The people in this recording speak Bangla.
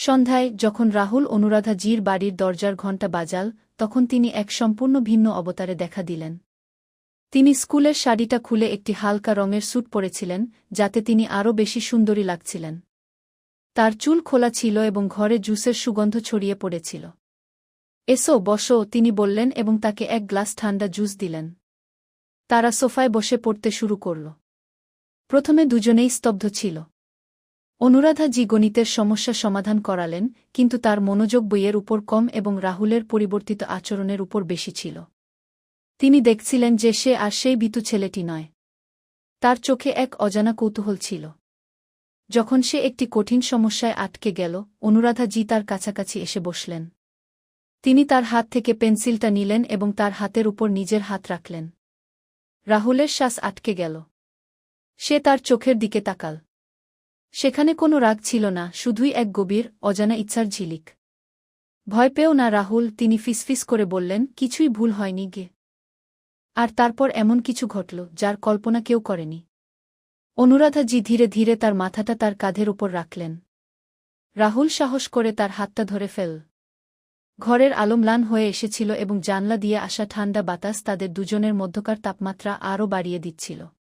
সন্ধ্যায় যখন রাহুল অনুরাধা জির বাড়ির দরজার ঘণ্টা বাজাল তখন তিনি এক সম্পূর্ণ ভিন্ন অবতারে দেখা দিলেন। তিনি স্কুলের শাড়িটা খুলে একটি হালকা রঙের স্যুট পরেছিলেন, যাতে তিনি আরও বেশি সুন্দরী লাগছিলেন। তার চুল খোলা ছিল এবং ঘরে জুসের সুগন্ধ ছড়িয়ে পড়েছিল। এসো বসো, তিনি বললেন এবং তাকে এক গ্লাস ঠান্ডা জুস দিলেন। তারা সোফায় বসে পড়তে শুরু করল। প্রথমে দুজনেই স্তব্ধ ছিল। অনুরাধা জি গণিতের সমস্যা সমাধান করালেন, কিন্তু তার মনোযোগ বইয়ের উপর কম এবং রাহুলের পরিবর্তিত আচরণের উপর বেশি ছিল। তিনি দেখছিলেন যে সে আর সেই ভীতু ছেলেটি নয়। তার চোখে এক অজানা কৌতূহল ছিল। যখন সে একটি কঠিন সমস্যায় আটকে গেল, অনুরাধা জি তার কাছাকাছি এসে বসলেন। তিনি তার হাত থেকে পেন্সিলটা নিলেন এবং তার হাতের উপর নিজের হাত রাখলেন। রাহুলের শ্বাস আটকে গেল। সে তার চোখের দিকে তাকাল। সেখানে কোনো রাগ ছিল না, শুধুই এক গভীর, অজানা ইচ্ছার ঝিলিক। ভয় পেও না রাহুল, তিনি ফিসফিস করে বললেন, কিছুই ভুল হয়নি গে। আর তারপর এমন কিছু ঘটল যার কল্পনা কেউ করেনি। অনুরাধা জি ধীরে ধীরে তার মাথাটা তার কাঁধের উপর রাখলেন। রাহুল সাহস করে তার হাতটা ধরে ফেল। ঘরের আলো ম্লান হয়ে এসেছিল এবং জানলা দিয়ে আসা ঠান্ডা বাতাস তাদের দুজনের মধ্যকার তাপমাত্রা আরও বাড়িয়ে দিচ্ছিল।